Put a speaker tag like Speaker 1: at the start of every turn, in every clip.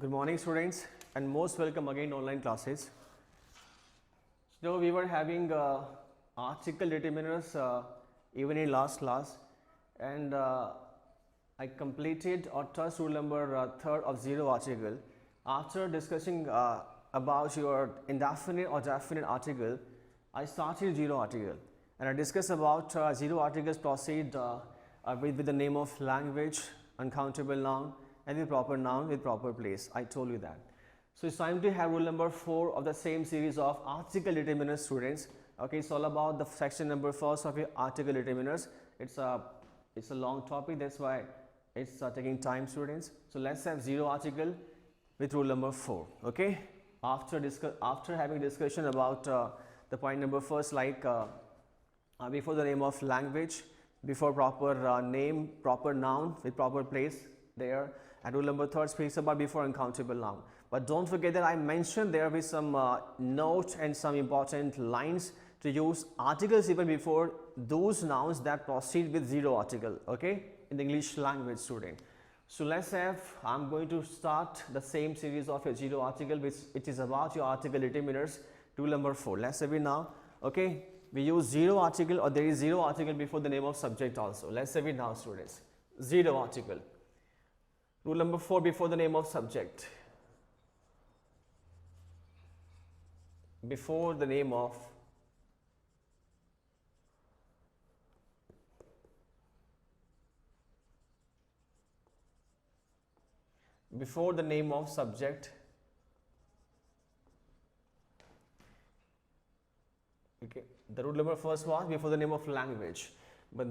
Speaker 1: Good morning, students, and most welcome again online classes. So we were having article determiners even in last class, and I completed or touched rule number third of zero article. After discussing about your indefinite or definite article, I started zero article, and I discussed about zero articles proceed with the name of language, uncountable noun, and with proper noun with proper place. I told you that. So it's time to have rule number 4 of the same series of article determiners, students. Okay, it's all about the section number first of your article determiners. It's a long topic, that's why it's taking time, students. So let's have zero article with rule number 4. Okay, after having discussion about the point number first, like before the name of language, before proper name, proper noun with proper place there, and rule number third speaks about before uncountable noun. But don't forget that I mentioned there with some note and some important lines to use articles even before those nouns that proceed with zero article, okay, in the English language, student. So let's have, I'm going to start the same series of a zero article, which it is about your article determiners, rule number 4. Let's have it now, okay. We use zero article, or there is zero article before the name of subject also. Let's have it now, students. Zero article. Rule number 4, before the name of subject. Before the name of subject, okay, the rule number first was before the name of language, but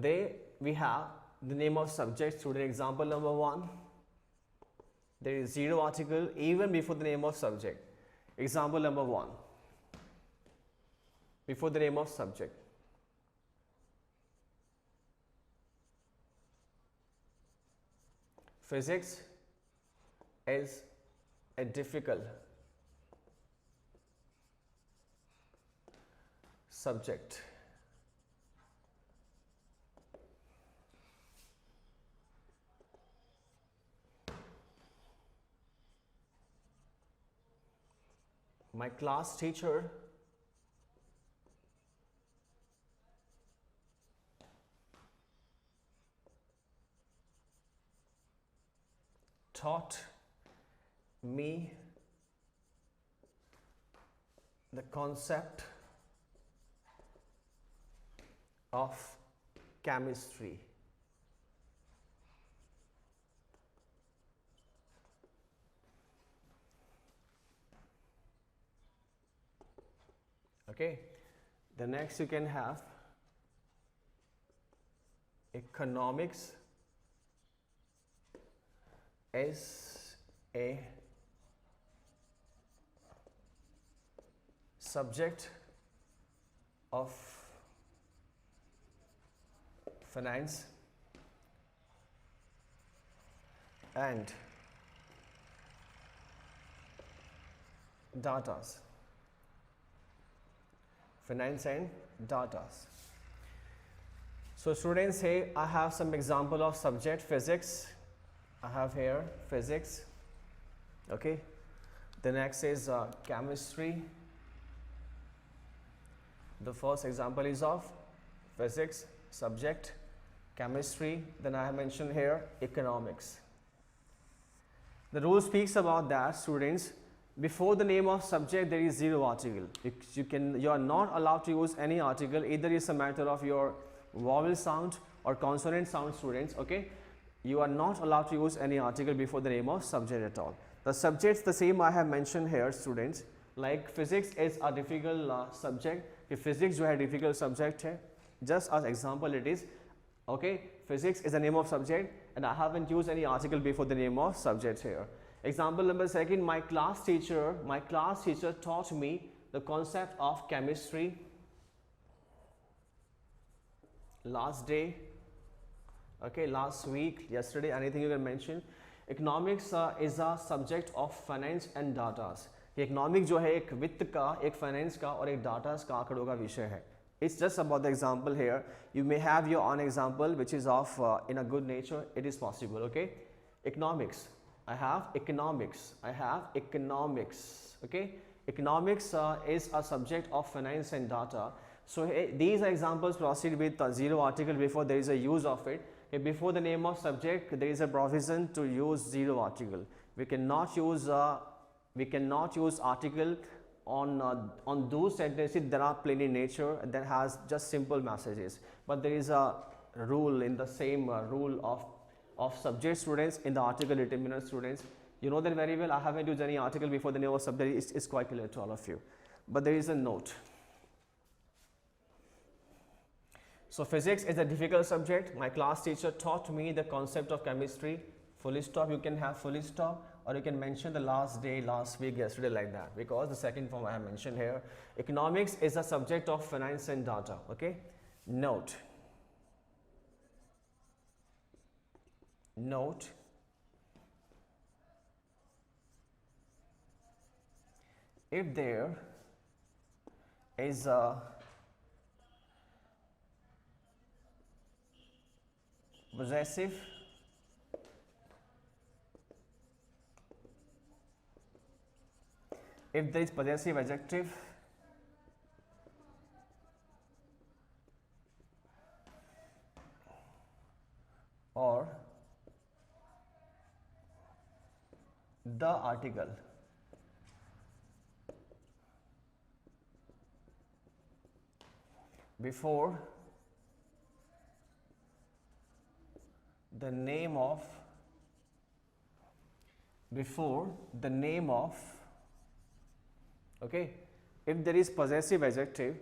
Speaker 1: we have the name of subject. Student, example number 1, there is zero article even before the name of subject. Example number 1, before the name of subject. Physics is a difficult subject. My class teacher taught me the concept of chemistry. Okay, the next you can have economics is a subject of finance and data. Finance and data. So students, say I have some example of subject physics. I have here physics, okay. The next is chemistry. The first example is of physics subject, chemistry. Then I have mentioned here economics. The rule speaks about that, students. Before the name of subject there is zero article. You are not allowed to use any article. Either it's a matter of your vowel sound or consonant sound, students, okay. You are not allowed to use any article before the name of subject at all. The subjects the same I have mentioned here, students. Like physics is a difficult subject. If physics जो है difficult subject है, just as example it is, okay. Physics is the name of subject, and I haven't used any article before the name of subject here. Example number 2, my class teacher taught me the concept of chemistry last day, okay, last week, yesterday, anything you can mention. Economics is a subject of finance and data. Economic जो है एक वित्त का, एक finance का और एक data का, आंकड़ों का विषय है. It's just about the example here. You may have your own example which is of in a good nature. It is possible, okay. Economics. I have economics. I have economics. Okay, economics is a subject of finance and data. So these are examples. Proceed with zero article before there is a use of it. Okay, before the name of subject, there is a provision to use zero article. We cannot use article on those sentences that are plain in nature and that has just simple messages. But there is a rule in the same rule of subject students in the article determiner students. You know that very well. I haven't used any article before the name of subject. It's quite clear to all of you. But there is a note. So physics is a difficult subject. My class teacher taught me the concept of chemistry. Full stop. You can have full stop, or you can mention the last day, last week, yesterday, like that, because the second form I have mentioned here. Economics is a subject of finance and data. Okay. Note. If there is a possessive adjective or the article before the name of okay, if there is possessive adjective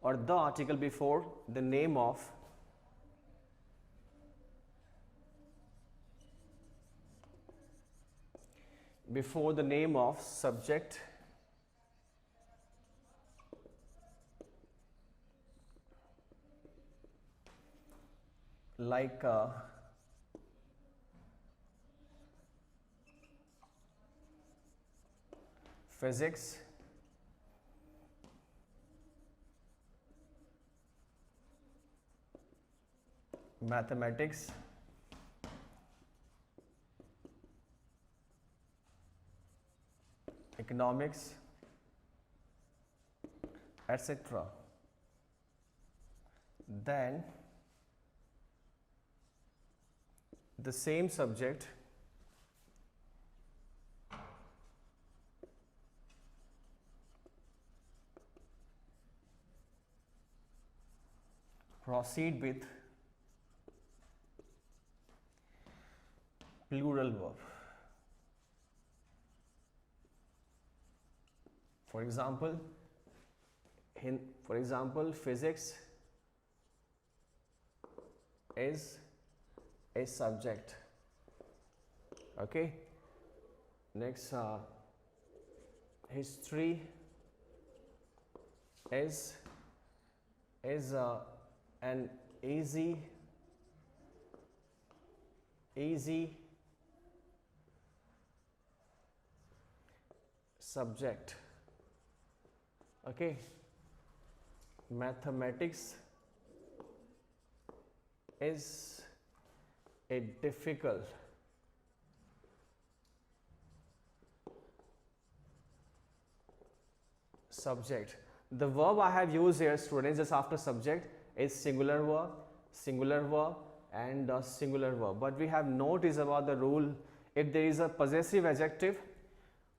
Speaker 1: or the article before the name of subject, like physics, mathematics, economics, etc., then the same subject proceed with plural verb. For example, physics is a subject. Okay. Next, history is an easy subject. Okay. Mathematics is a difficult subject. The verb I have used here, students, just after subject is singular verb, and singular verb. But we have noticed about the rule: if there is a possessive adjective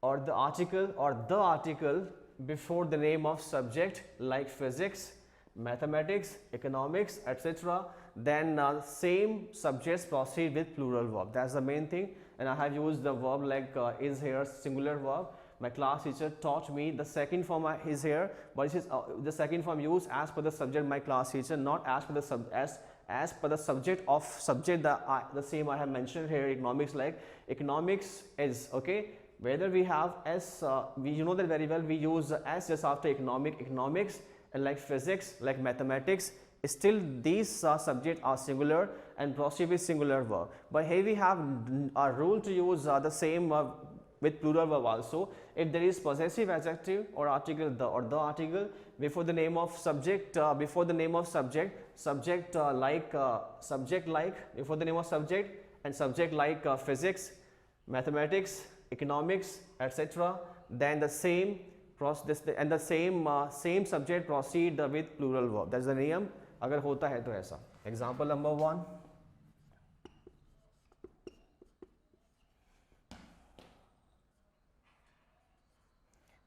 Speaker 1: or the article before the name of subject, like physics, mathematics, economics, etc., then same subjects proceed with plural verb. That's the main thing. And I have used the verb like is here, singular verb. My class teacher taught me the second form is here, but it is the second form used as per the subject. My class teacher, not as per the as per the subject of subject the same I have mentioned here. Economics, like economics is, okay. Whether we have s, you know that very well. We use s just after economics, and like physics, like mathematics. Still, these subjects are singular and proceed with singular verb. But here we have a rule to use the same with plural verb also. If there is possessive adjective or article the article before the name of subject, subject like before the name of subject, and subject like physics, mathematics, economics, etc. Then the same process and the same subject proceed with plural verb. That's the niyam. अगर होता है तो ऐसा. Example number 1.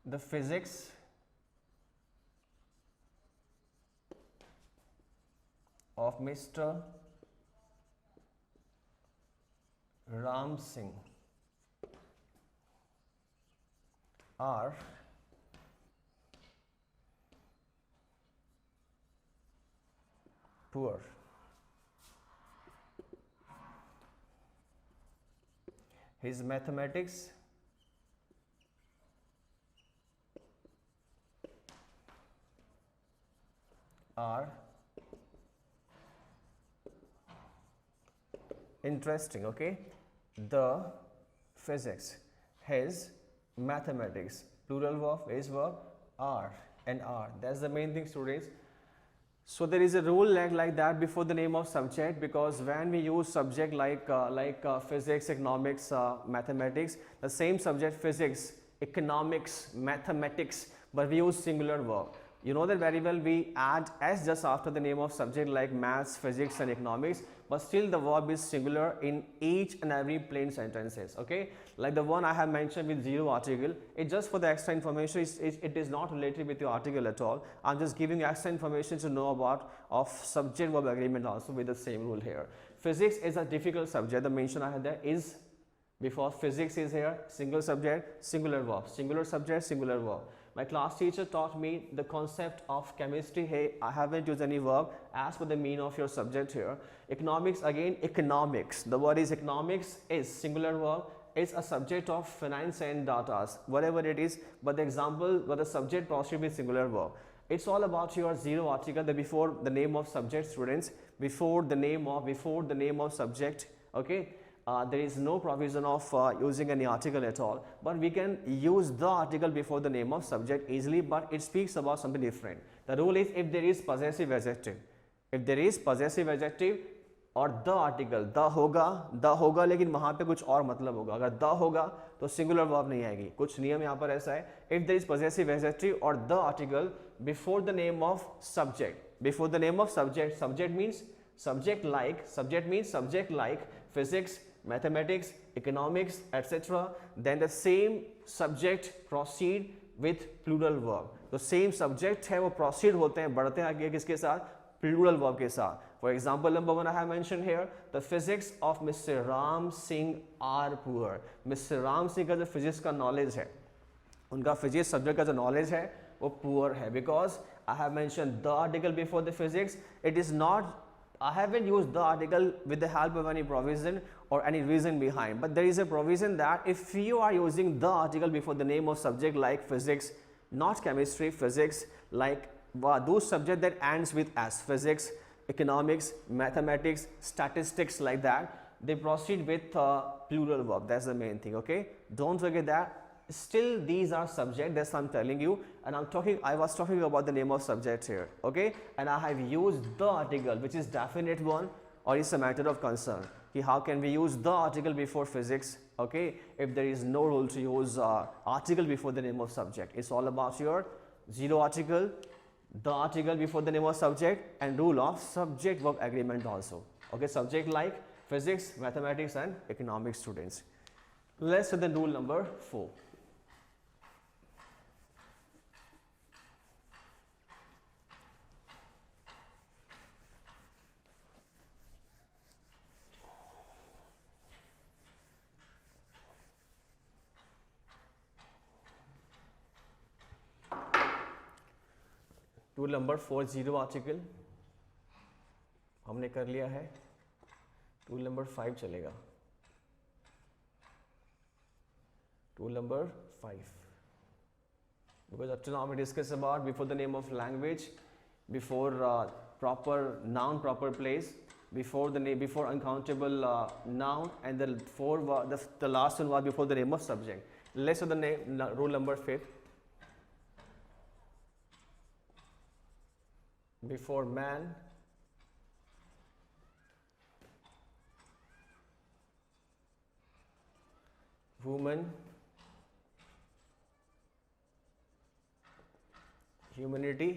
Speaker 1: The physics of Mr. Ram Singh are poor. His mathematics are interesting. Okay, the physics, his mathematics, plural verb, is verb, are and are. That's the main thing, students. So there is a rule like that before the name of subject, because when we use subject like physics, economics, mathematics, the same subject physics, economics, mathematics, but we use singular verb. You know that very well. We add s just after the name of subject like maths, physics and economics, but still the verb is singular in each and every plain sentences. Okay, like the one I have mentioned with zero article, it just for the extra information. It is not related with the article at all. I'm just giving extra information to know about of subject verb agreement also with the same rule here. Physics is a difficult subject. The mention I had there is before physics is here, single subject, singular verb, singular subject, singular verb. My class teacher taught me the concept of chemistry. Hey, I haven't used any verb as per the meaning of your subject here. Economics, again, economics. The word is economics is singular verb. It's a subject of finance and data, whatever it is. But the example, but the subject proceed with singular verb. It's all about your zero article. The before the name of subject, students. Before the name of subject. Okay. There is no provision of using any article at all, but we can use the article before the name of subject easily, but it speaks about something different. The rule is if there is possessive adjective, और the article the होगा लेकिन वहां पे कुछ और मतलब होगा. अगर द होगा तो सिंगुलर वर्ब नहीं आएगी. कुछ नियम यहाँ पर ऐसा है. If there is possessive adjective और the article before the name of subject, subject means subject like physics, mathematics, economics, etc. Then the same subject proceed with plural verb. तो same subject है वो proceed होते हैं, बढ़ते हैं आगे किसके साथ? Plural verb के साथ. For example number 1 I have mentioned here, the physics of Mr. Ram Singh are poor. Mr. Ram Singh का जो physics का knowledge है, उनका physics subject का जो knowledge है वो poor है, because I have mentioned the article before the physics. It is not, I haven't used the article with the help of any provision or any reason behind, but there is a provision that if you are using the article before the name of subject like physics, not chemistry, physics, like those subject that ends with s, physics, economics, mathematics, statistics, like that, they proceed with plural verb. That's the main thing. Okay, don't forget that. Still these are subject, that's I'm telling you, and I was talking about the name of subject here. Okay, and I have used the article, which is definite one, or it's a matter of concern. How can we use the article before physics? Okay, if there is no rule to use article before the name of subject, it's all about your zero article, the article before the name of subject, and rule of subject verb agreement also. Okay, subject like physics, mathematics and economics, students. Let's do the rule number 4. Rule number 4, zero article हमने कर लिया है. Rule number 5 चलेगा. Rule number 5, because up to now we discussed about before the name of language, before proper noun, proper place, before the name, before uncountable noun, and the last one was before the name of subject. Let's do the name, rule number 5. Before man, woman, humanity,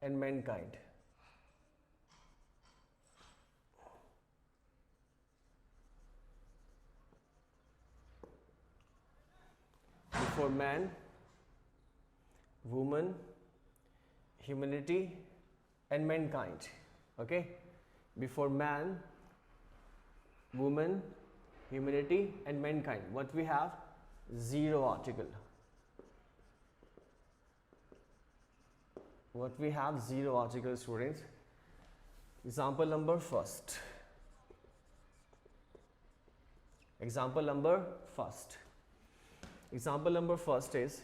Speaker 1: and mankind. Before man, woman, humanity, and mankind. Okay, before man, woman, humanity, and mankind, what we have? Zero article. What we have? Zero article, students. Example number first. Example number first. Example number first is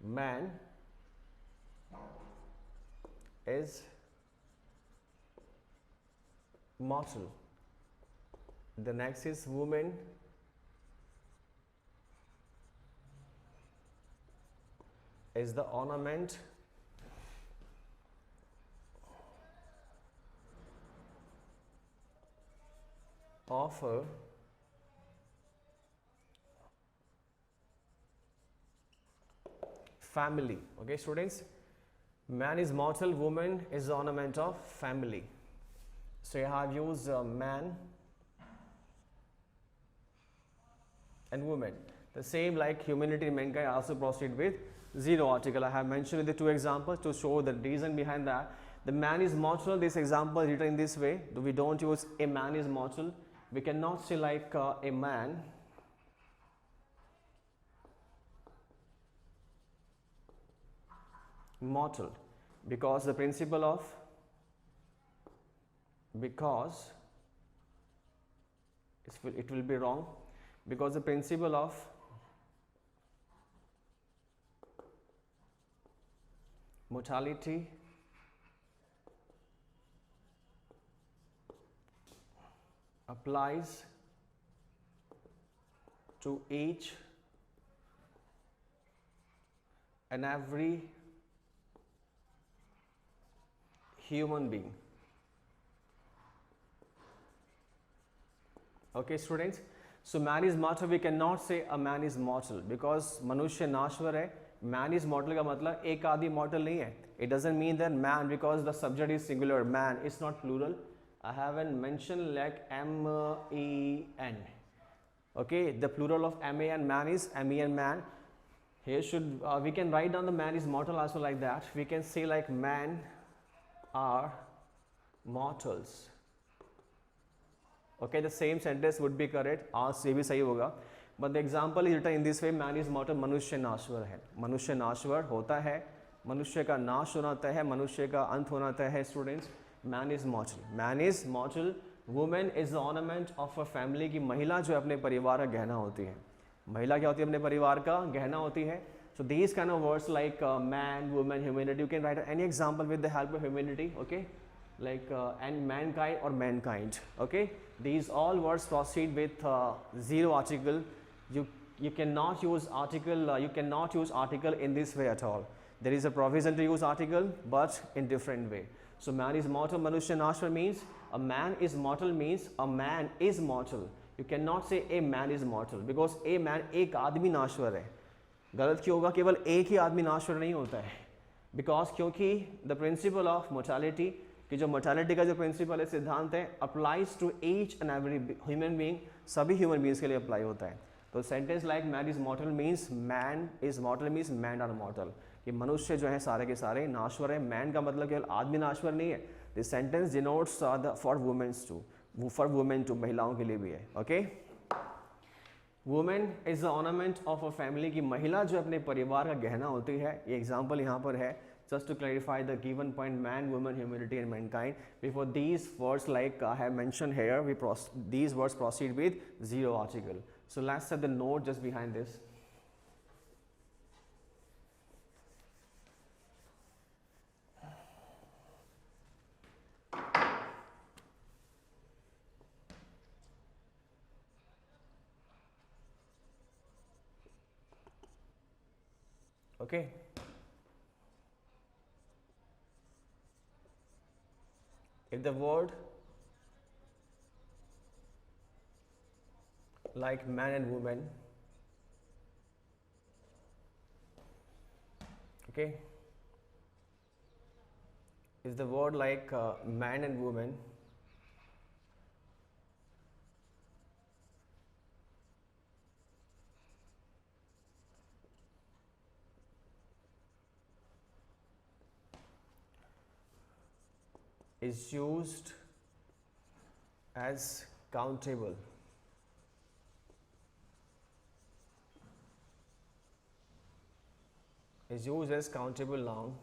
Speaker 1: man is mortal. The next is woman is the ornament of a family. Okay, students, man is mortal, woman is the ornament of family. So I have used man and woman. The same like humanity and mankind, I also proceed with zero article. I have mentioned the two examples to show the reason behind that. The man is mortal, this example is written in this way. We don't use a man is mortal. We cannot say like a man mortal, because the principle of, because it will be wrong, because the principle of mortality applies to each and every human being. Okay, students, so man is mortal, we cannot say a man is mortal because मनुष्य नाश्वर है. Man is mortal का मतलब एक आदमी mortal नहीं है. It doesn't mean that man, because the subject is singular, man is not plural. I haven't mentioned like M-E-N. Okay, the plural of M-A-N, man is M-E-N, man. Here should we can write down the man is mortal also like that. We can say like man are mortals. Okay, the same sentence would be correct. आज ये भी सही होगा. But the example is written in this way: man is mortal. मनुष्य नाश्वर है. मनुष्य नाश्वर होता है. मनुष्य का नाश होना तय है. मनुष्य का अंत होना तय है. Students, man is mortal. Man is mortal. Woman is the ornament of a family. की महिला जो अपने परिवार का गहना होती है. महिला क्या होती है? अपने परिवार का गहना होती है. So these kind of words like man, woman, humanity, you can write any example with the help of humanity. Okay, like and mankind or mankind. Okay, these all words proceed with zero article. You cannot use article. You cannot use article in this way at all. There is a provision to use article, but in different way. So man is mortal. Manushya nashwar means a man is mortal means a man is mortal. You cannot say a man is mortal because a man एक आदमी नाश्वर है. गलत क्यों होगा? केवल एक ही आदमी नाश्वर नहीं होता है. बिकॉज क्योंकि द प्रिंसिपल ऑफ मोर्टालिटी, कि जो मोर्टालिटी का जो प्रिंसिपल है, सिद्धांत है, applies to each and every human being, सभी ह्यूमन बींग्स के लिए अप्लाई होता है. तो sentence like man is mortal means man is mortal means man are mortal, कि मनुष्य जो है सारे के सारे नाश्वर है. मैन का मतलब केवल आदमी नाश्वर नहीं है. This sentence denotes for womens too, for women too, महिलाओं के लिए भी है. Okay, women is the ornament of a family, की महिला जो अपने परिवार का गहना होती है. ये एग्जाम्पल यहाँ पर है just to clarify the given point: man, woman, humanity, and mankind. Before these words like I have mentioned here, these words proceed with zero article. So let's set the note just behind this. Okay. If the word like man and woman. Okay, is the word like man and woman. Is used as countable. Is used as countable noun.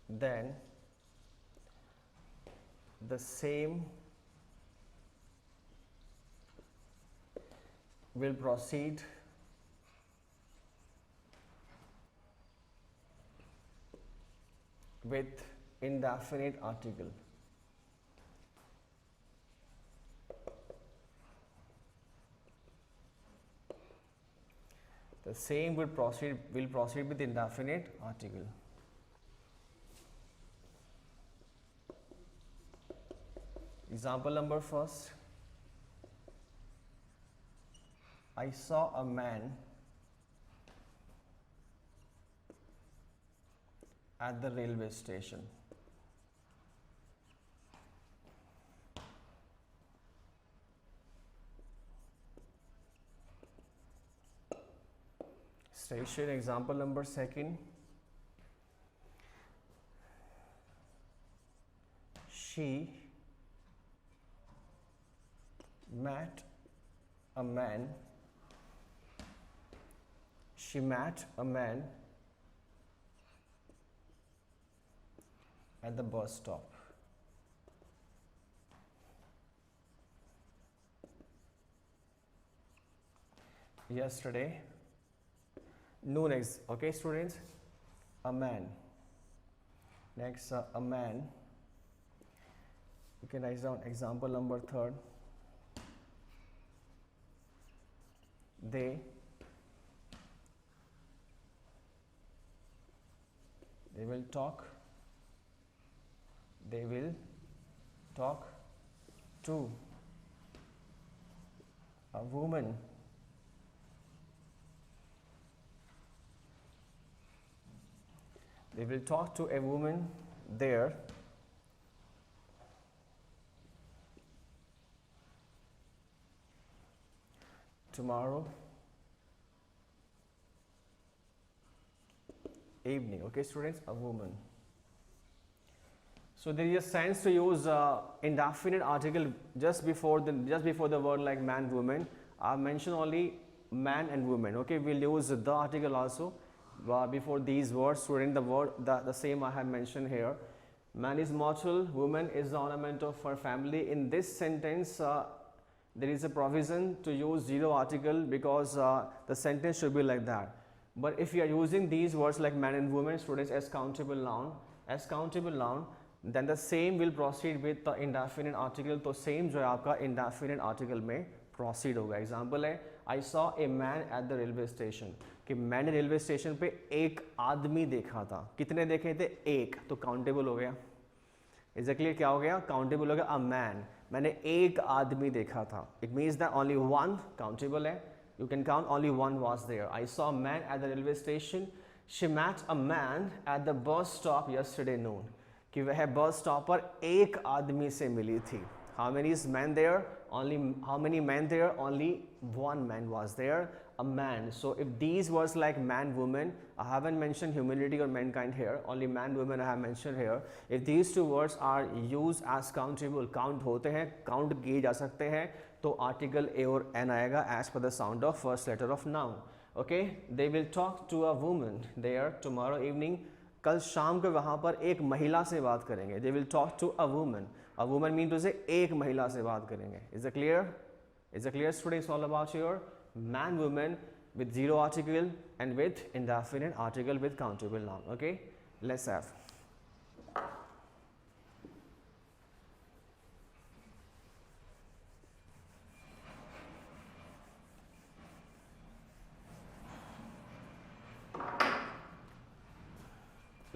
Speaker 1: Then the same will proceed with indefinite article. The same will proceed with indefinite article. Example number first. I saw a man at the railway station. Station. Example number second. She met a man. She met a man at the bus stop. Yesterday noon. Okay, students, a man. Next, a man. You can write down example number third. They will talk. They will talk to a woman they will talk to a woman there tomorrow evening. Okay, students, a woman. So there is a sense to use indefinite article just before the word like man, woman. I mentioned only man and woman. Okay, we'll use the article also before these words. Student, the same I have mentioned here. Man is mortal, woman is the ornament of her family. In this sentence, there is a provision to use zero article because the sentence should be like that. But if you are using these words like man and woman, students, as countable noun, then the same will proceed with the indefinite article. तो same जो है आपका indefinite article में proceed होगा. Example है I saw a man at the railway station. कि मैंने railway station पे एक आदमी देखा था. कितने देखे थे? एक. तो काउंटेबल हो गया. Is clear? क्या हो गया? काउंटेबल हो गया. अ मैन, मैंने एक आदमी देखा था. It means that only one countable है. You can count only one was there. I saw a man at the railway station. She met a man at the bus stop yesterday noon. कि वह bus stop पर एक आदमी से मिली थी. How many is men there? Only. How many men there? Only one man was there. A man. So if these words like man, woman, I haven't mentioned humanity or mankind here. Only man, woman I have mentioned here. If these two words are used as countable, count होते हैं, count किए जा सकते हैं, तो article a और n आएगा as per the sound of first letter of noun. Okay, they will talk to a woman there tomorrow evening. कल शाम को वहाँ पर एक महिला से बात करेंगे. They will talk to a woman. A woman means to say एक महिला से बात करेंगे. Is it clear? Is it clear, students? All about your man, woman with zero article and with indefinite article with countable noun. Okay, let's have.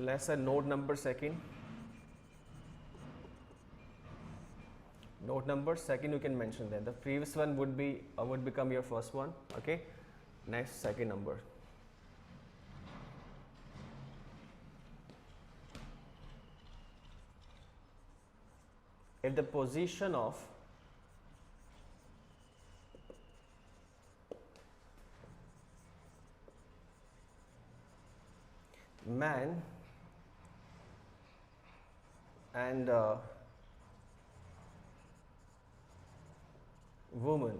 Speaker 1: let's say note number second. Note number second you can mention there. The previous one would be would become your first one. Okay. Next second number. If the position of man and woman,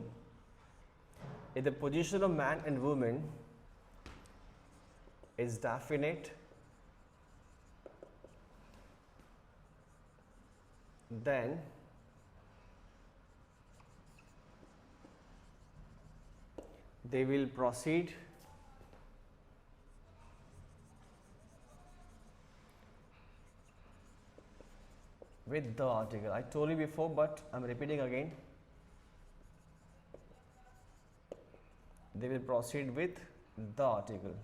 Speaker 1: if the position of man and woman is definite, then they will proceed with the article. I told you before, but I'm repeating again. They will proceed with the article.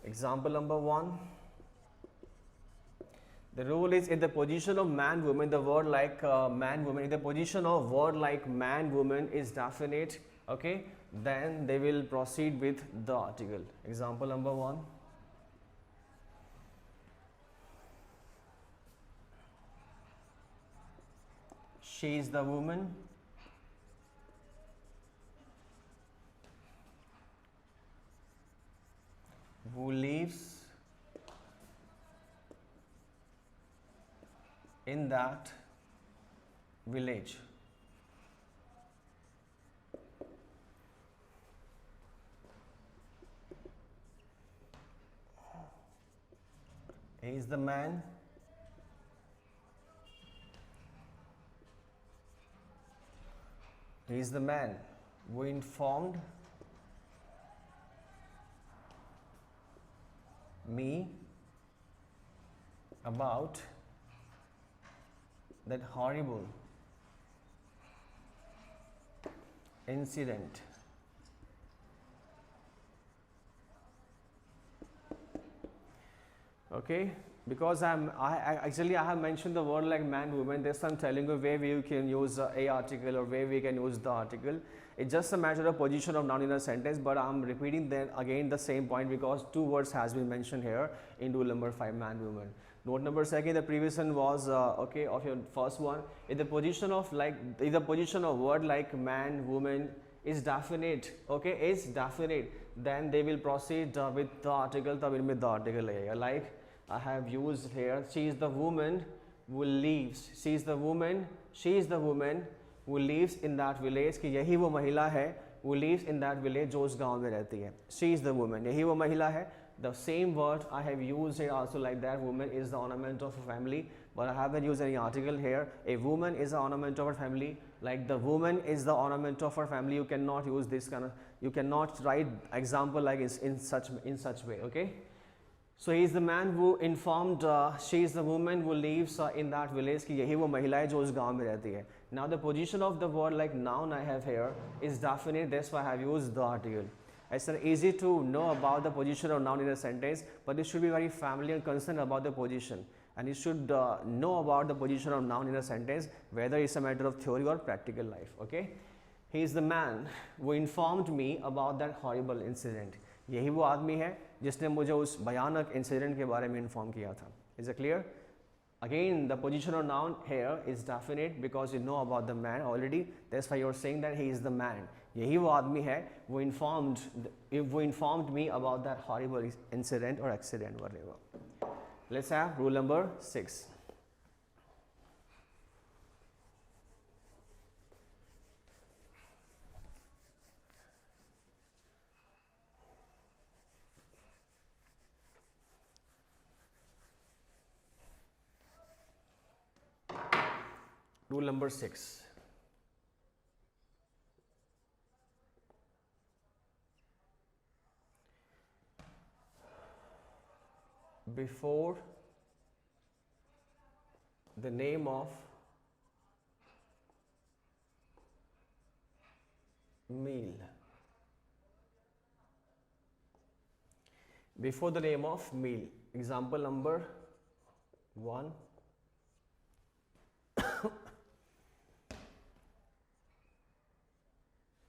Speaker 1: Example number 1. The rule is, if the position of man, woman, the word like man, woman, if the position of word like man, woman is definite, okay, then they will proceed with the article. Example number 1. She is the woman who lives in that village. He is the man who informed me about that horrible incident. Okay, because I have mentioned the word like man, woman. There's some telling you where we can use a article or where we can use the article. It's just a matter of position of noun in a sentence, but I'm repeating then again the same point because two words has been mentioned here in rule number 5, man, woman. Note number second, the previous one was okay, of your first one. If the position of word like man, woman is definite, okay, is definite, then they will proceed with the article. With the article like I have used here, she is the woman who lives. She is the woman who lives in that village. कि यही वो महिला है who lives in that village, जो उस गांव में रहती है. She is the woman, यही वो महिला है. The same word I have used here also like that. Woman is the ornament of a family, but I haven't used any article here. A woman is the ornament of her family. Like the woman is the ornament of her family. You cannot use this kind of. You cannot write example like in such way. Okay. So he is the man who informed. She is the woman who lives in that village. कि यही वो महिला है जो उस गांव में रहती है. Now the position of the word like noun I have here is definite. That's why I have used the article. It's not easy to know about the position of noun in a sentence, but you should be very familiar and concerned about the position. And you should know about the position of noun in a sentence, whether it's a matter of theory or practical life. Okay? He is the man who informed me about that horrible incident. यही वो आदमी है जिसने मुझे उस भयानक incident के बारे में इन्फॉर्म किया था. Is it clear? Again, the position of noun here is definite because you know about the man already. That's why you're saying that he is the man. यही वो आदमी है वो informed me about that horrible incident or accident, whatever. Let's have rule number 6. Rule number 6. Before the name of meal. Before the name of meal. Example number 1.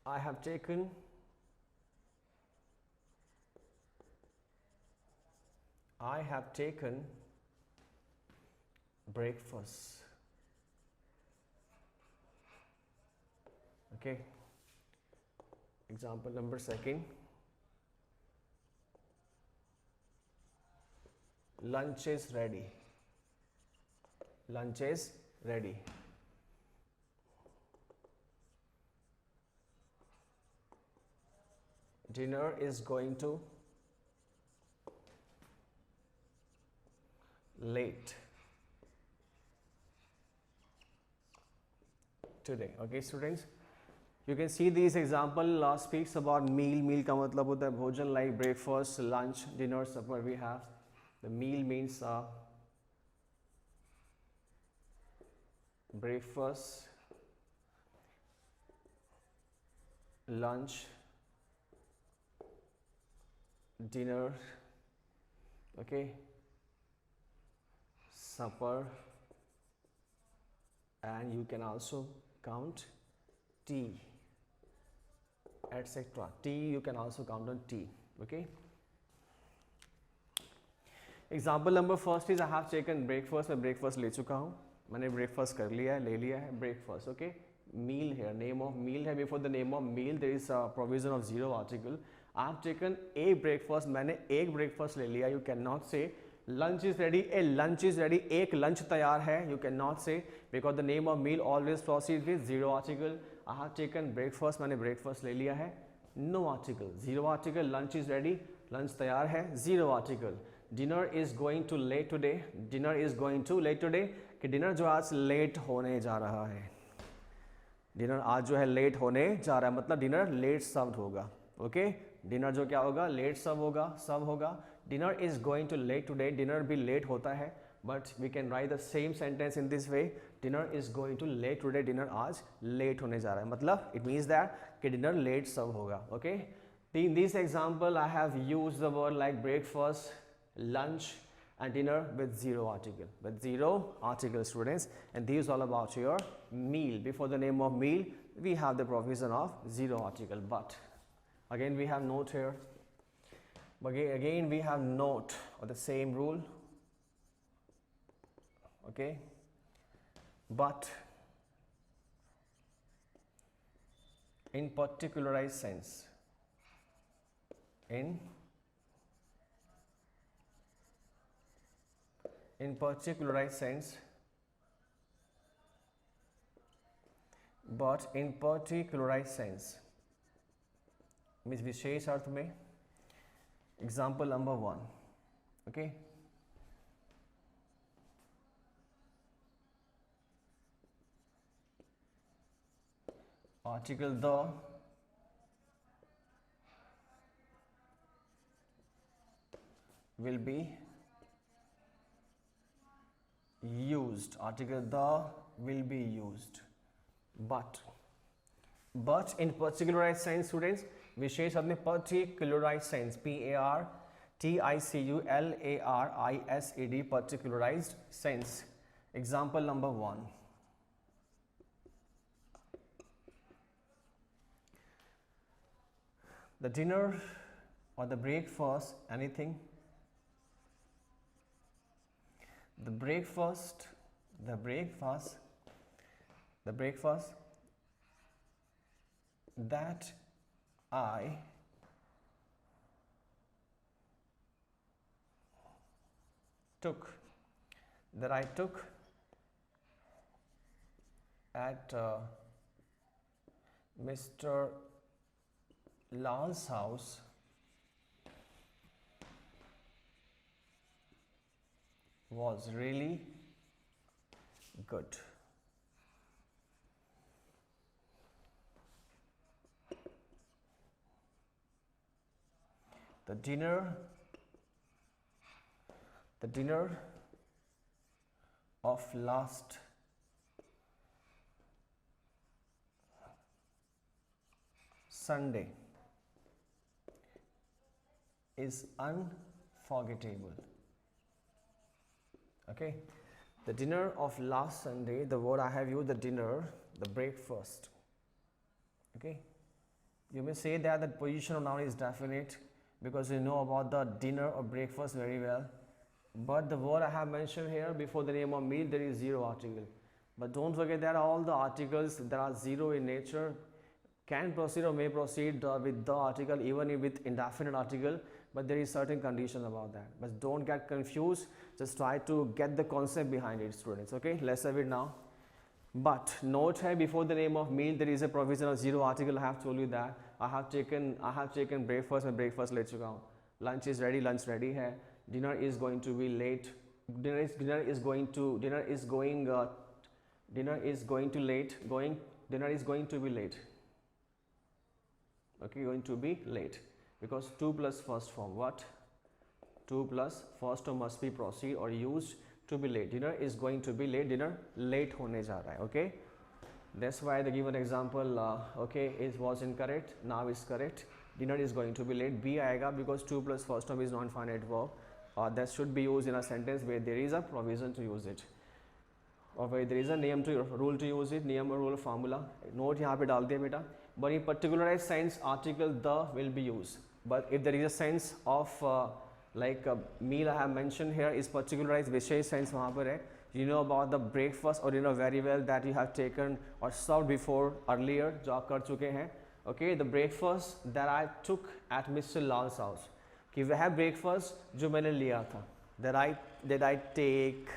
Speaker 1: I have taken breakfast. Okay. Example number 2. Lunch is ready. Lunch is ready. Dinner is going to late today. Okay students, you can see these example speaks about meal. Meal का मतलब होता है भोजन, like breakfast, lunch, dinner, supper. We have the meal means breakfast, lunch, dinner, okay, supper, and you can also count tea, etc. Tea, you can also count on tea. Okay. Example number 1 is I have taken breakfast. मैं breakfast ले चुका हूँ, मैंने breakfast कर लिया है, ले लिया है breakfast. Okay. Meal here, name of meal है, before the name of meal there is a provision of 0 article. I have taken a breakfast, मैंने एक breakfast ले लिया. You cannot say lunch is ready, a lunch is ready, एक lunch तैयार है. You cannot say, because the name of meal always proceeds with 0 article. I have taken breakfast, मैंने breakfast ले लिया है. No article, 0 article. Lunch is ready, lunch तैयार है, 0 article. Dinner is going to late today. Dinner is going to late today, कि dinner जो आज late होने जा रहा है. Dinner आज जो है late होने जा रहा है, मतलब dinner late served होगा. Okay, dinner जो क्या होगा, late serve होगा. Dinner is going to late today. Dinner भी late होता है, but we can write the same sentence in this way. Dinner is going to late today. Dinner आज late होने जा रहा है, मतलब it means that कि dinner late serve होगा. Okay, in this example I have used the word like breakfast, lunch and dinner with 0 article, students. And this is all about your meal. Before the name of meal we have the provision of 0 article, but again we have note here. Again we have note of the same rule. Okay, but in particularized sense, in particularized sense, but in particularized sense means विशेष अर्थ में. Example number 1. Okay, article the will be used. Article the will be used, but in particularized sense, students, विशेष अर्थ में particularized sense, PARTICULARISED, particularized sense. Example number 1. The dinner or the breakfast, anything. The breakfast that I took at Mr. Lal's house was really good. The dinner of last Sunday is unforgettable. Okay, the dinner of last Sunday, the word I have used, the dinner, the breakfast. Okay, you may say that the position of noun is definite because you know about the dinner or breakfast very well. But the word I have mentioned here before the name of meal, there is zero article. But don't forget that all the articles that are zero in nature can proceed or may proceed with the article even with indefinite article, but there is certain condition about that. But don't get confused, just try to get the concept behind it, students. Okay, let's have it now. But note here before the name of meal there is a provision of zero article. I have told you that I have taken breakfast and breakfast ले चुका हूँ. Lunch is ready, lunch ready है. Dinner is going to be late. Dinner is going to be late. Okay, going to be late because 2 plus first form. What? 2 plus first form must be proceed or used to be late. Dinner is going to be late. Dinner late होने जा रहा है. Okay, that's why the given example okay it was incorrect, now is correct. Dinner is going to be late. B आएगा because 2 plus first form is non-finite verb. That should be used in a sentence where there is a provision to use it or where there is a name to rule to use it. Name or rule formula note यहाँ पे डाल दिया बेटा. But in particularized sense article the will be used. But if there is a sense of like meal I have mentioned here is particularized wishes sense वहाँ पर है. You know about the breakfast or dinner very well that you have taken or served before earlier जो आप कर चुके हैं. Okay, the breakfast that I took at Mr. Lal's house. कि वह breakfast जो मैंने लिया था. That I take,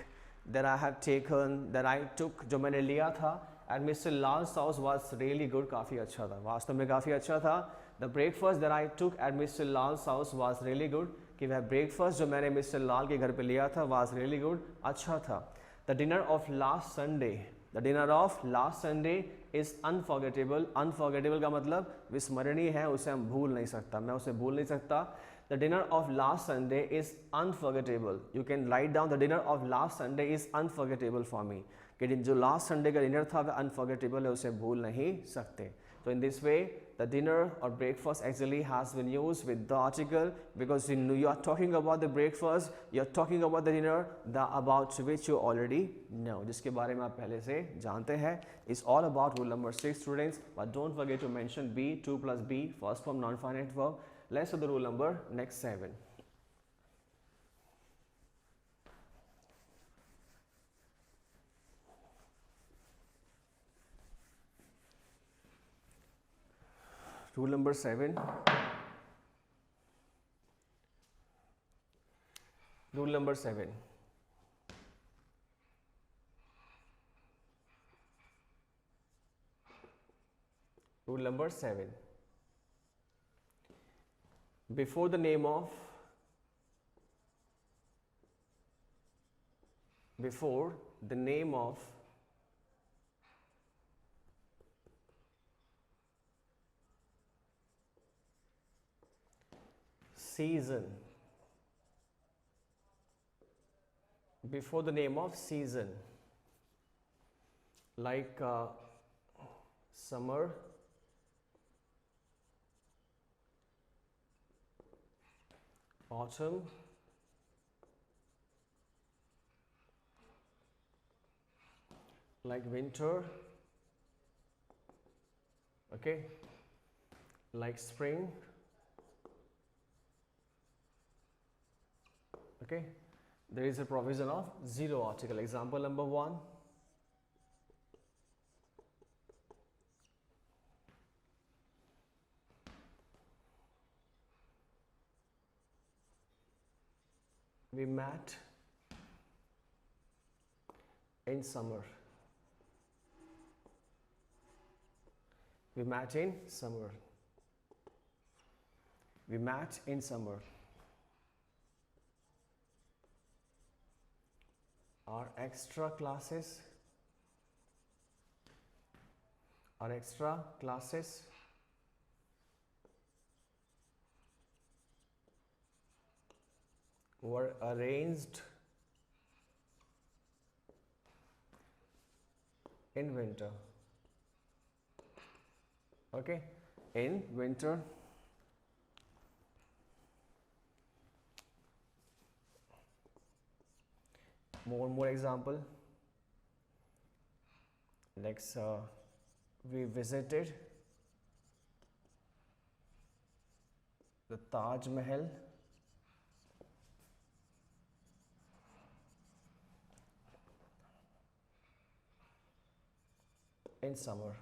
Speaker 1: that I have taken, that I took जो मैंने लिया था at Mr. Lal's house was really good. काफ़ी अच्छा था. वास्तव में काफ़ी अच्छा था. The breakfast that I took at Mr. Lal's house was really good. कि वह breakfast जो मैंने Mr. Lal के घर पे लिया था was really good. अच्छा था. The dinner of last Sunday. The dinner of last Sunday is unforgettable. Unforgettable का मतलब विस्मरणीय है, उसे हम भूल नहीं सकता. मैं उसे भूल नहीं सकता. The dinner of last Sunday is unforgettable. You can write down the dinner of last Sunday is unforgettable for me. कि जो last Sunday का dinner था वह unforgettable है, उसे भूल नहीं सकते. So in this way, the dinner or breakfast actually has been used with the article because you are talking about the breakfast, you are talking about the dinner, the about which you already know, जिसके बारे में आप पहले से जानते हैं. It's all about rule number 6, students. But don't forget to mention B, 2 plus B, first form non-finite verb. Let's do the rule number next 7. Rule number 7. Rule number 7. Rule number 7. Before the name of season, before the name of season, like summer, autumn, like winter, okay, like spring, okay, there is a provision of zero article. Example number 1. We met in summer. We met in summer. We met in summer. Our extra classes were arranged in winter. Okay, in winter. more example. Next, we visited the Taj Mahal in summer.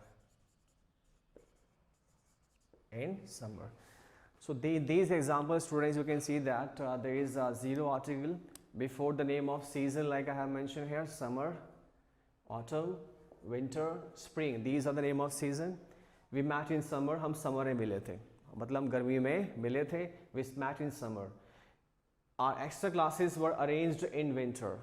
Speaker 1: So these examples, students, you can see that there is a zero article before the name of season, like I have mentioned here: summer, autumn, winter, spring. These are the name of season. We met in summer. हम summer में मिले थे, मतलब हम गर्मी में मिले थे. We met in summer. Our extra classes were arranged in winter.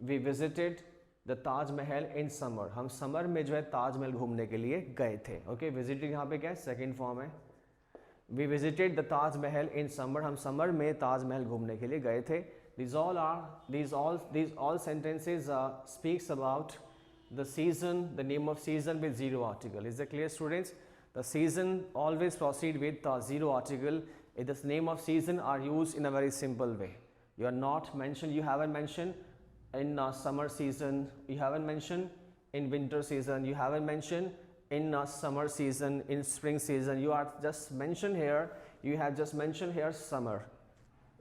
Speaker 1: We visited the Taj Mahal in summer. हम समर में जो है ताजमहल घूमने के लिए गए थे. ओके, विजिटिंग यहाँ पे क्या है, सेकेंड फॉर्म है. We visited the Taj Mahal in summer. हम समर में ताजमहल घूमने के लिए गए थे. these all sentences speaks about the season, the name of season with zero article. Is that clear, students? The season always proceed with zero article. If the name of season are used in a very simple way. You haven't mentioned in summer season, you haven't mentioned in winter season, you haven't mentioned in summer season, in spring season. You are just mentioned here, you have just mentioned here summer,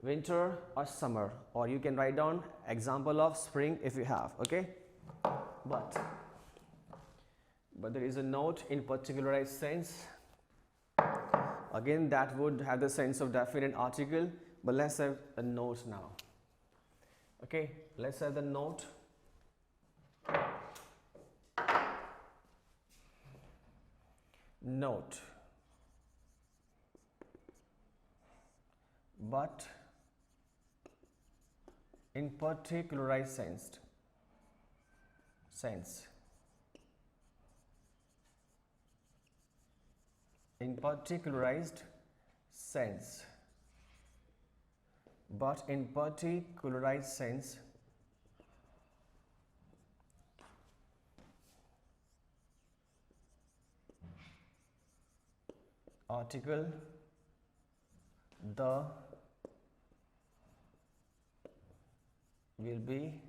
Speaker 1: winter or summer, or you can write down example of spring if you have. Okay, but there is a note in particularized sense. Again, that would have the sense of definite article, but let's have a note now. Okay, let's have the note. Note. But in particularized sense. In particularized sense. But in particularized sense, article the will be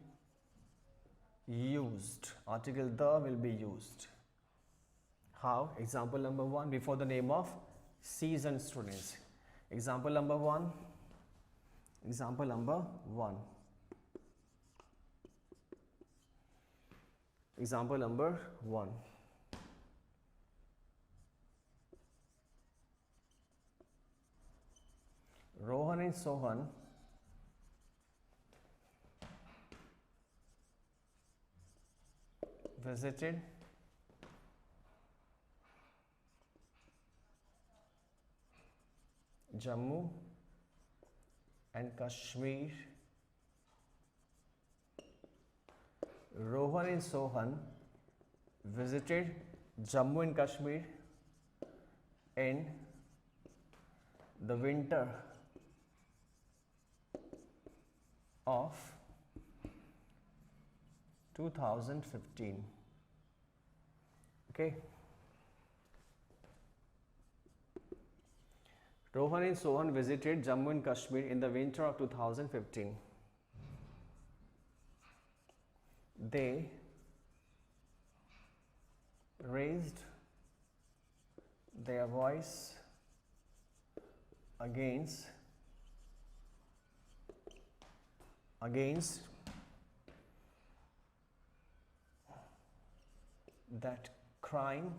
Speaker 1: used. Article the will be used. How? Example number 1, before the name of season, students. Example number 1. Example number 1. Example number 1. Rohan and Sohan visited Jammu and Kashmir. Rohan and Sohan visited Jammu and Kashmir in the winter of 2015. Okay. Rohan and Sohan visited Jammu and Kashmir in the winter of 2015. They raised their voice against that crime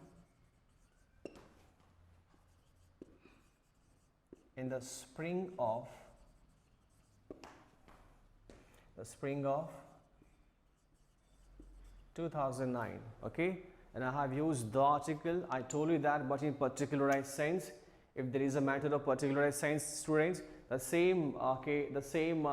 Speaker 1: in the spring of 2009. Okay, and I have used the article. I told you that, but in particularized sense. If there is a method of particularized sense, students, the same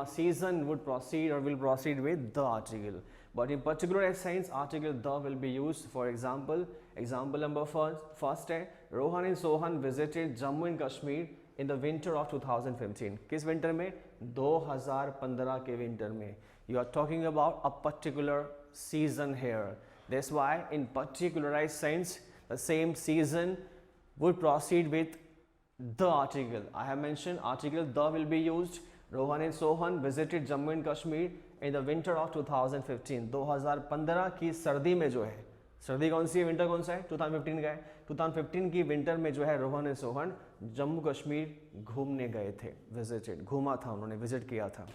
Speaker 1: season would proceed or will proceed with the article. But in particularized sense, article the will be used. For example, example number first है, Rohan and Sohan visited Jammu and Kashmir in the winter of 2015. किस winter में? 2015 के winter में. You are talking about a particular season here. That's why in particularized sense, the same season would proceed with the article. I have mentioned article the will be used. Rohan and Sohan visited Jammu and Kashmir in the winter of 2015. 2015 की सर्दी में जो है, सर्दी कौन सी है, winter कौन सा है, 2015 का है. 2015 की विंटर में जो है रोहन एंड सोहन जम्मू कश्मीर घूमने गए थे. विजिटेड, घूमा था उन्होंने, विजिट किया था.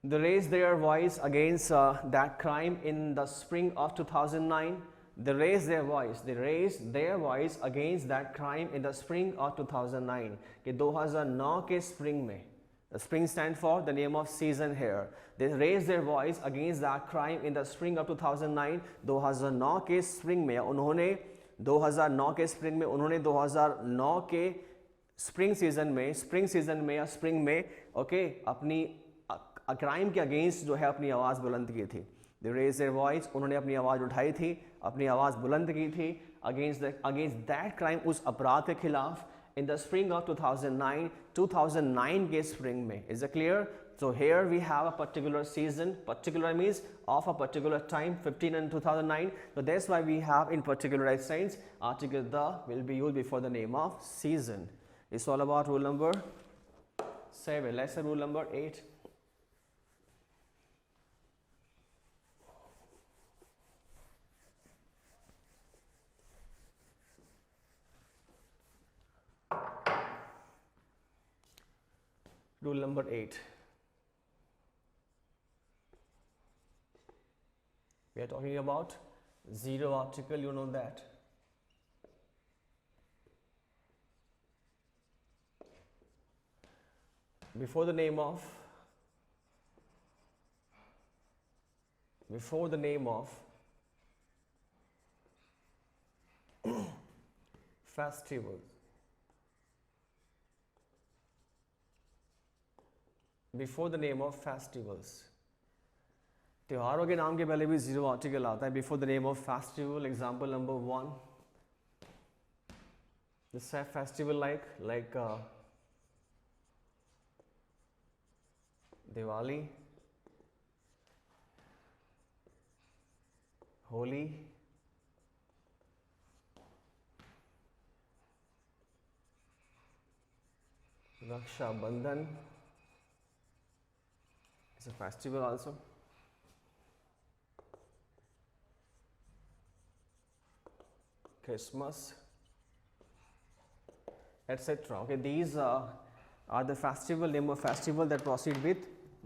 Speaker 1: They raised their voice against that crime in the spring of 2009. They raised their voice. They raised their voice against that crime in the spring of 2009. कि 2009 के spring में, the spring stand for the name of season here. They raised their voice against that crime in the spring of 2009. 2009 के spring में उन्होंने 2009 के spring में उन्होंने 2009 के spring season में या spring में अपनी क्राइम के अगेंस्ट जो है अपनी आवाज़ बुलंद की थी. They raised their voice, उन्होंने अपनी आवाज़ उठाई थी, अपनी आवाज़ बुलंद की थी against that crime, उस अपराध के खिलाफ in the spring of 2009 के spring में. Is it clear? So here we have a particular season, particular means of a particular time, 15 and 2009. So that's why we have in particularized sense article the will be used before the name of season. It's all about rule number 7. Let's say rule number 8. Rule number 8. We are talking about zero article, you know that. Before the name of festival. Before the name of festivals. त्योहारों के नाम के पहले भी zero article आता है. Before the name of festival. Example number 1. This festival like Diwali, Holi, Raksha Bandhan. It's a festival also. Christmas, etc. Okay, these are the festival name of festival that proceed with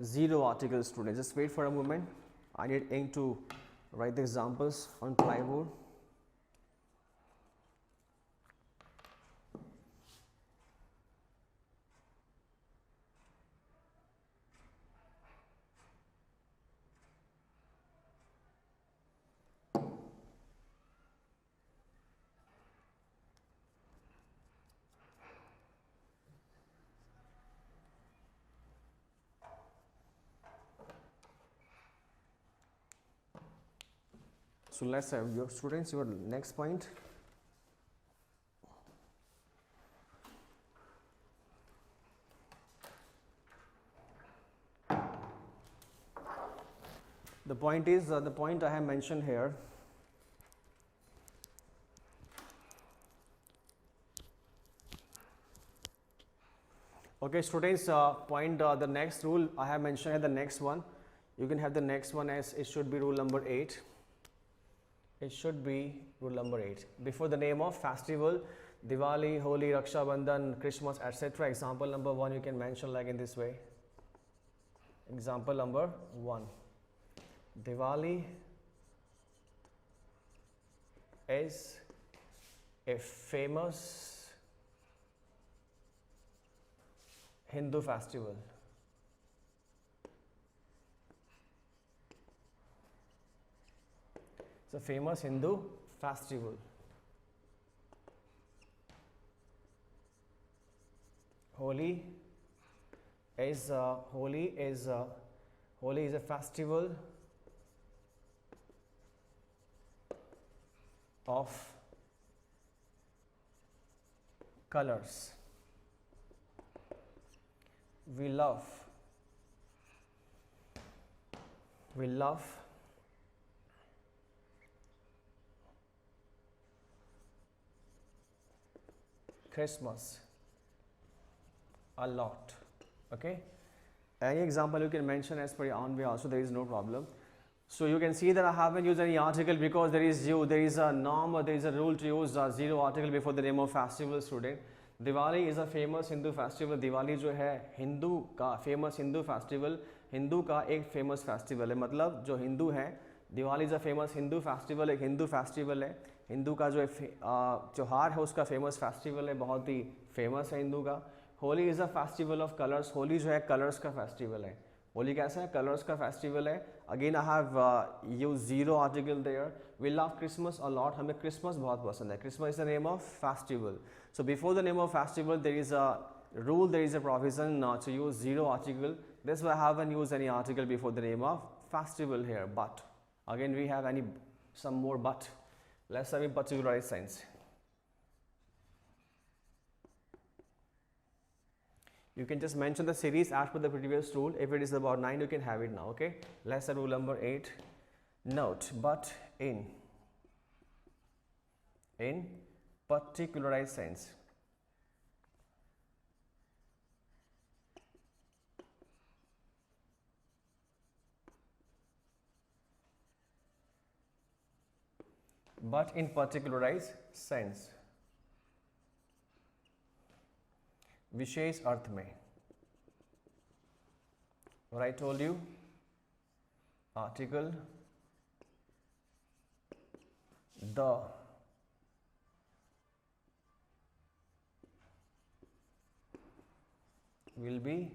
Speaker 1: zero article. Students, just wait for a moment. I need ink to write the examples on plywood. So let's have your students, your next point. The point is the point I have mentioned here. Okay, students, point the next rule I have mentioned here, the next one. You can have the next one as it should be rule number 8. It should be rule number 8. Before the name of festival, Diwali, Holi, Raksha Bandhan, Christmas, etc. Example number 1 you can mention like in this way. Example number 1. Diwali is a famous Hindu festival. It's a famous Hindu festival. Holi is a festival of colors. We love Christmas a lot. Okay, Any example you can mention as per your own way also, there is no problem. So you can see that I haven't used any article because there is a norm or there is a rule to use zero article before the name of festival, student. Diwali is a famous Hindu festival. Diwali जो है हिंदू का famous Hindu festival, Hindu का एक famous festival है, मतलब जो हिंदू है, Diwali is a famous Hindu festival, एक हिंदू फेस्टिवल है, हिंदू का जो त्यौहार है उसका फेमस फेस्टिवल है, बहुत ही फेमस है हिंदू का. Holi is a festival of colours, Holi जो है कलर्स का फेस्टिवल है. होली कैसा है? कलर्स का फेस्टिवल है. Again I have use zero article there. We love Christmas a lot, हमें क्रिसमस बहुत पसंद है. Christmas is the name of festival. So before the name of festival there is a rule, there is a provision not to use zero article. That's why I haven't used any article before the name of festival here. But again we have some more but. Let's have a particularized sense. You can just mention the series as per the previous rule. If it is about 9, you can have it now. Okay, let's have rule number 8. Note, but in particularized sense. But in particularized sense, विशेष अर्थ में. What I told you, article the will be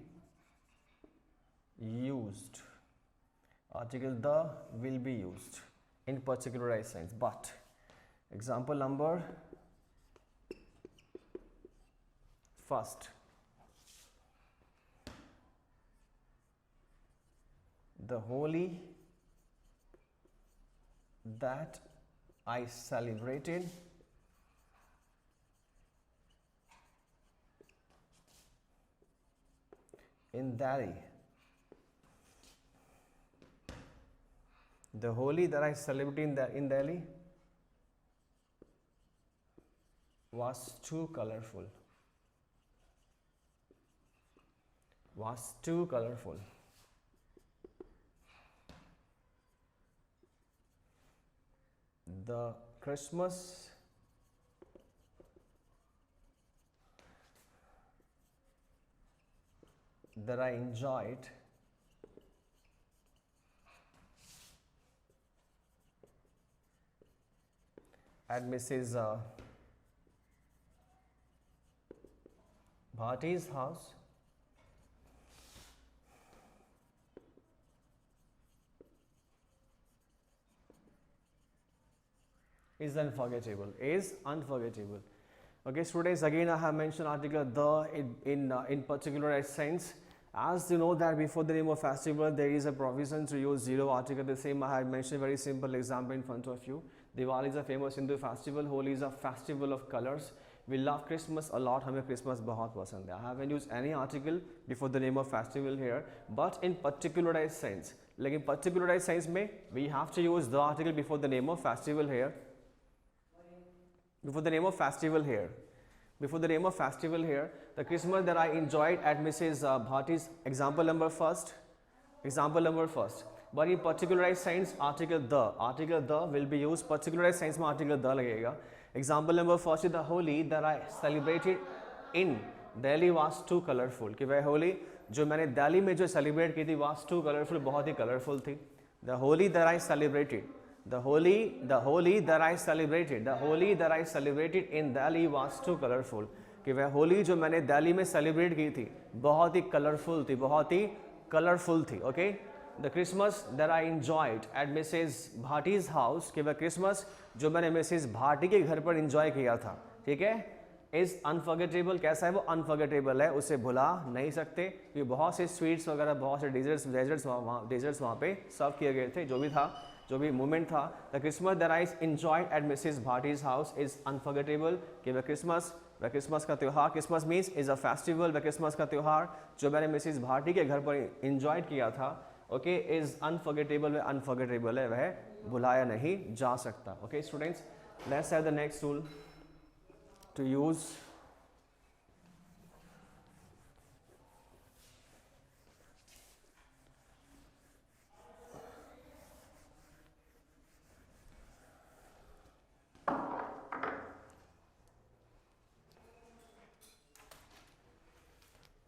Speaker 1: used. Article the will be used in particularized sense. But example number first, the holy that I celebrated in Delhi. The Holi that I celebrated in Delhi was too colorful. Was too colorful. The Christmas that I enjoyed at Mrs. Bhati's house is unforgettable. Is unforgettable. Okay, students, again I have mentioned article the in particularized sense. As you know that before the name of festival there is a provision to use zero article. The same I have mentioned very simple example in front of you. Diwali is a famous Hindu festival. Holi is a festival of colors. We love Christmas a lot. हमें Christmas बहुत पसंद है. I haven't used any article before the name of festival here, but in particularized sense. लेकिन particularized sense में we have to use the article before the name of festival here. Before the name of festival here. Before the name of festival here, the Christmas that I enjoyed at Mrs. Bhati's, example number first. Example number first. But in particularized sense, article the will be used. Particularized sense में article the लगेगा. Example number first is the Holi that I celebrated in Delhi was too colorful. कि वह होली जो मैंने दिल्ली में जो celebrate की थी was too colorful, बहुत ही colorful थी. The Holi that I celebrated. The holy that I celebrated in Delhi was too colorful. कि वह होली जो मैंने दिल्ली में सेलिब्रेट की थी बहुत ही कलरफुल थी, बहुत ही कलरफुल थी. Okay, the Christmas that I enjoyed at Mrs Bhati's house, कि वह क्रिसमस जो मैंने मिसेस भाटी के घर पर एंजॉय किया था, ठीक है, इज़ अनफॉरगेटेबल. कैसा है वो? अनफॉरगेटेबल है, उसे भुला नहीं सकते. क्योंकि बहुत से स्वीट्स वगैरह, बहुत से डेजर्ट्स वहाँ पे सर्व किए गए थे. जो भी मोमेंट था, the Christmas that I enjoyed at Mrs Bhati's house is unforgettable. कि वह क्रिसमस का त्यौहार, Christmas means is a festival, वह क्रिसमस का त्यौहार जो मैंने मिसेस भाटी के घर पर एंजॉय किया था, ओके, इज़ अनफॉरगेटेबल. वह अनफॉरगेटेबल है, वह भुलाया नहीं जा सकता. Okay students, let's have the next rule to use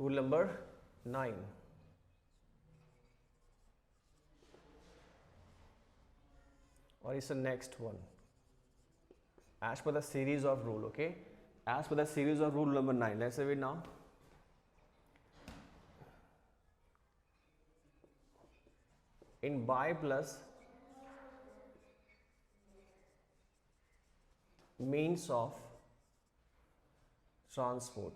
Speaker 1: Rule number 9. What is the next one? As per the series of rule, okay? As per the series of rule number 9. Let's have it now. In by plus means of transport.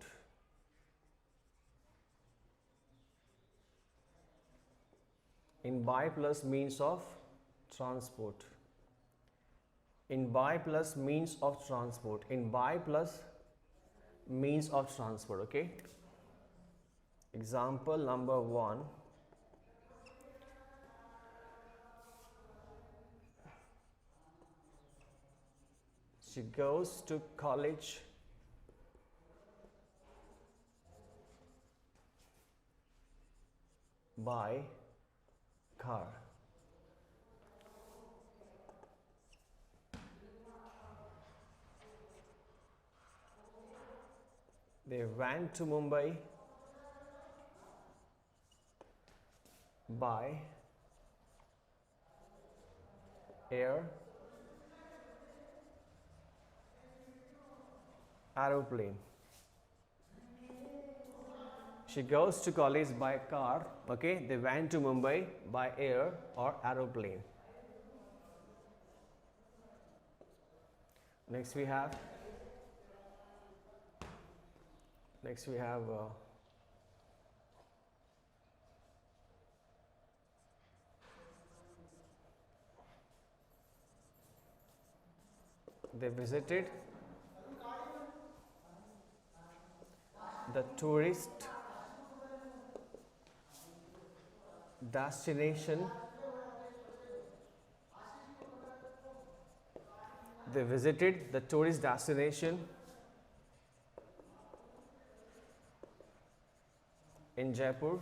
Speaker 1: In by plus means of transport. In by plus means of transport. In by plus means of transport, okay? Example number 1. She goes to college by car. They went to Mumbai by air, aeroplane. She goes to college by car, okay? They went to Mumbai by air or aeroplane. Next we have they visited the tourist destination. They visited the tourist destination in Jaipur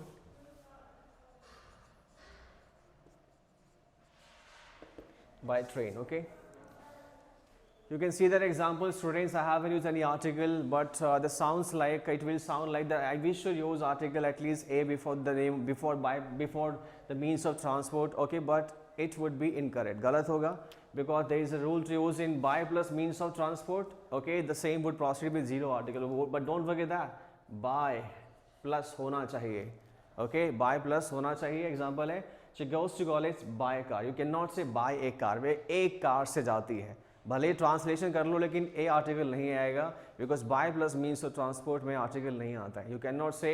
Speaker 1: by train, okay? You can see that example, students. I haven't used any article, but the sounds like it will sound like that. We should use article at least a before the name, before the means of transport, okay? But it would be incorrect. Galat hoga, because there is a rule to use in by plus means of transport, okay? The same would proceed with zero article, but don't forget that by plus hona chahiye, okay? By plus hona chahiye. Example hai, she goes to college by a car. You cannot say by a car. वे एक car से जाती है. भले translation कर लो लेकिन ए article नहीं आएगा, because by plus means of transport में आर्टिकल नहीं आता है. You can not say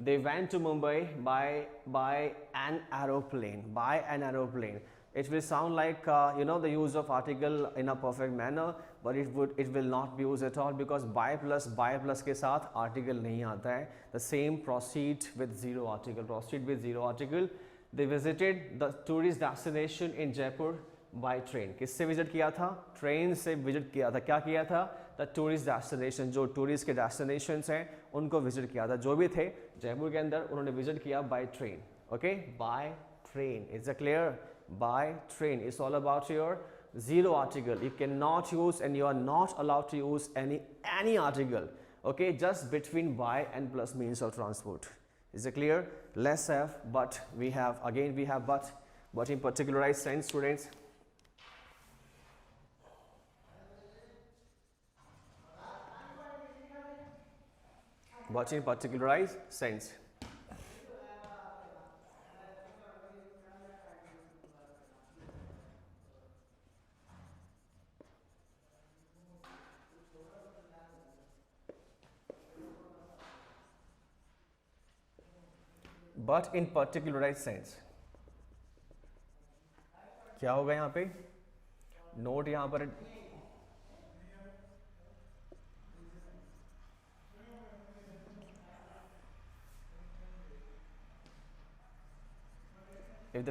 Speaker 1: they went to Mumbai by an aeroplane. By an aeroplane, it will sound like the use of article in a perfect manner, but it will not be used at all, because by plus के साथ article नहीं आता है. The same proceed with zero article. They visited the tourist destination in Jaipur by train. किससे visit किया था? Train से visit किया था. क्या किया था? The tourist destination. जो टूरिस्ट के डेस्टिनेशंस हैं उनको विजिट किया था. जो भी थे जयपुर के अंदर उन्होंने विजिट किया by train, okay? By train. It's a clear? By train is all about your zero article. You cannot use and you are not allowed to use any article, okay? Just between by and plus means of transport. Is it clear? Let's have but. We have but in particularized sense, students. But in particularized sense. But in particularized sense. क्या होगा यहाँ पे? Note यहाँ पर if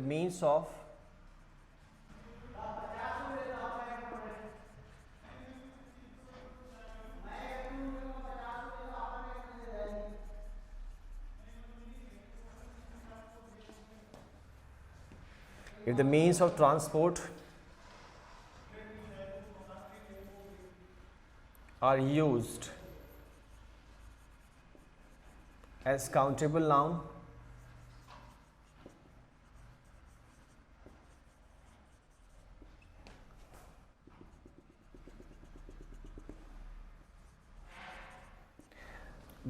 Speaker 1: the means of transport are used as countable noun.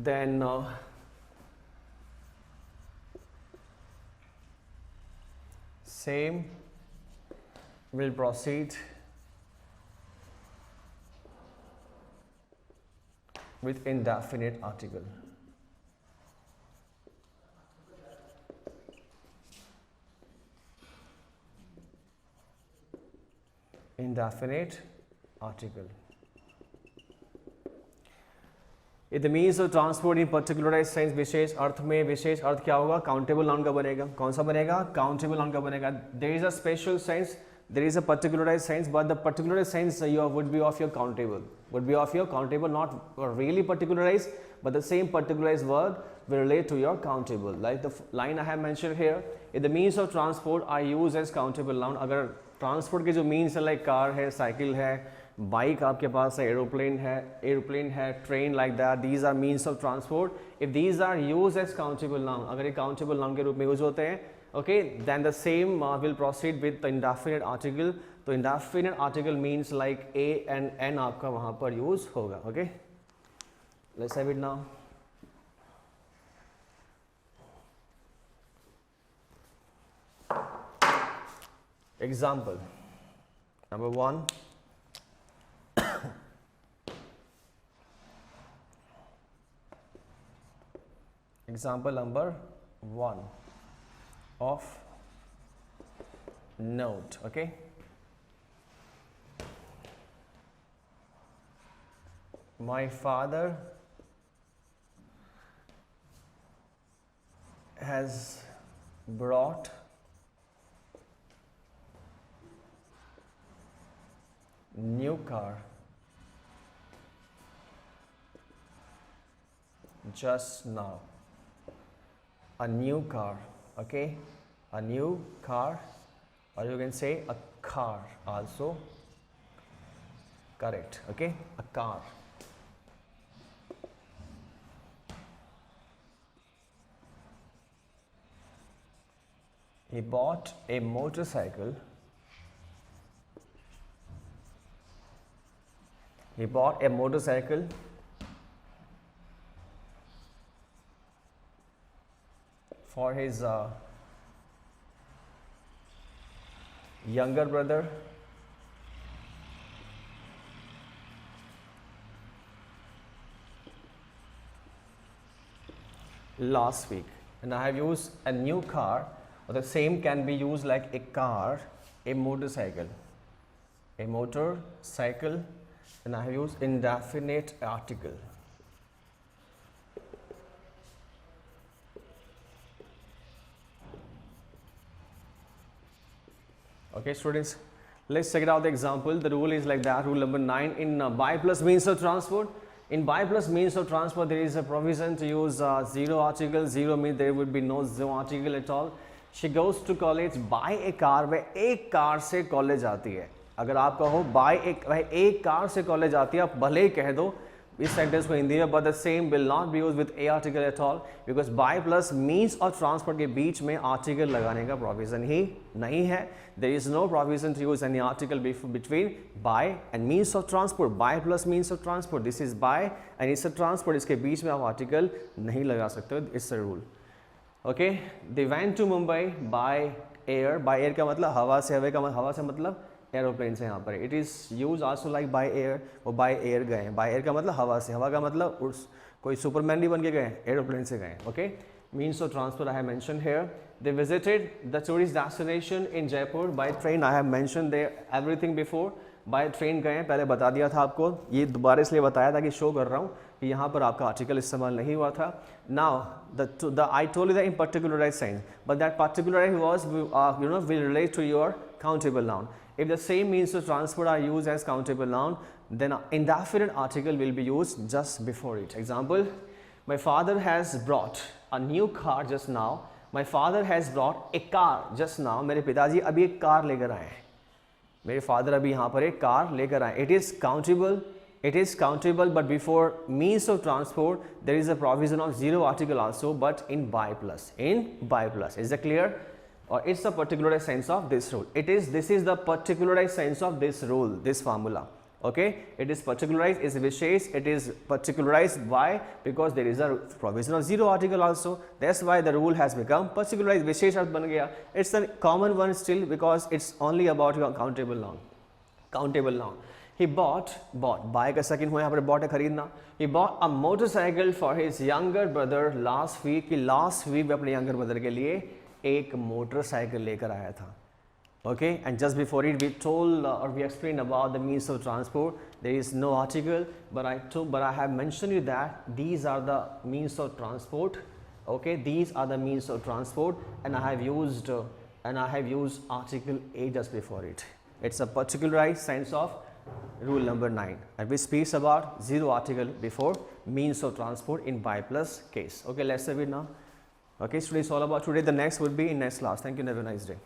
Speaker 1: Then same will proceed with indefinite article. Indefinite article. If the means of transport in particularized sense, विशेष अर्थ में विशेष अर्थ क्या होगा? Countable noun का बनेगा. कौन सा बनेगा? काउंटेबल नाउन का बनेगा. There is a special sense, there is a particularized sense, but the particularized sense would be of your countable. Would be of your countable, not really particularized, but the same particularized word will relate to your countable. Like the line I have mentioned here, if the means of transport are used as countable noun, अगर transport के जो means है like car है, cycle है, bike आपके पास है, aeroplane है, train, like that, these are means of transport. If these are use as countable noun, अगर ये काउंटेबल नाउन के रूप में यूज होते हैं, okay, then the same will proceed with the indefinite article. तो indefinite article means like a and an आपका वहां पर यूज होगा. Okay, let's have it now. Example number 1. Example number 1 of note. Okay, my father has brought new car just now. A new car. Okay, a new car, or you can say a car also. Correct. Okay, a car. He bought a motorcycle. He bought a motorcycle for his younger brother last week. And I have used a new car, or the same can be used like a car, a motorcycle, and I have used indefinite article. Okay, students, let's check it out the example. The rule is like that. Rule number 9 in by plus means of transport. In by plus means of transport, there is a provision to use zero article. Zero means there would be no zero article at all. She goes to college by a car. वह एक car से college आती है. अगर आप कहो bye एक car से कॉलेज आती है, आप भले ही कह दो इस सेंटेंस को हिंदी में, but the same will not be use with A article at all, because by plus means और ट्रांसपोर्ट के बीच में आर्टिकल लगाने का प्रोविजन ही नहीं है. There is no provision to use any article between by and means of transport. By plus means of transport, this is by and it's a transport, इसके बीच में आप आर्टिकल नहीं लगा सकते. It's a rule. Okay, they went to Mumbai by air. By air का मतलब हवा से, हवा से मतलब एरोप्लेन से. यहाँ पर it is use also like by air. वो बाय एयर गए. बाय एयर का मतलब हवा से, हवा का मतलब कोई सुपरमैन नहीं बन के गए, एरोप्लेन से गए. Okay, means of transport I have mention here. They visited the tourist destination in Jaipur by train. I have mention there everything before. By train गए, पहले बता दिया था आपको, ये दोबारा इसलिए बताया था कि शो कर रहा हूँ कि यहाँ पर आपका आर्टिकल इस्तेमाल नहीं हुआ था. Now the I told you that in particularize sense, but that particularize was will relate to your countable noun. If the same means of transport are used as countable noun, then an indefinite article will be used just before it. Example, my father has brought a new car just now. My father has brought a car just now. मेरे पिताजी अभी एक car लेकर आए हैं. मेरे father अभी यहाँ पर एक कार लेकर आए. It is countable, it is countable, but before means of transport there is a provision of zero article also, but in by plus, is that clear? Or it's a particularized sense of this rule. This is the particularized sense of this rule, this formula. Okay, it is particularized, is vishesh, it is particularized. Why? Because there is a provision of zero article also. That's why the rule has become particularized. Vishesh arth ban gaya. It's a common one still, because it's only about your countable noun. Countable noun. He bought buy का second हुआ यहाँ पर bought है खरीदना. He bought a motorcycle for his younger brother last week. कि last week वो अपने younger brother के लिए एक मोटरसाइकिल लेकर आया था. Okay, and just before it we told or we explained about the means of transport. There is no article, but I have mentioned you that these are the means of transport. Okay, these are the means of transport, and I have used article A just before it. It's a particularized sense of rule number 9, and which speaks about zero article before means of transport in by plus case. Okay, let's have it now. Okay, so it's all about today. The next will be in next class. Thank you and have a nice day.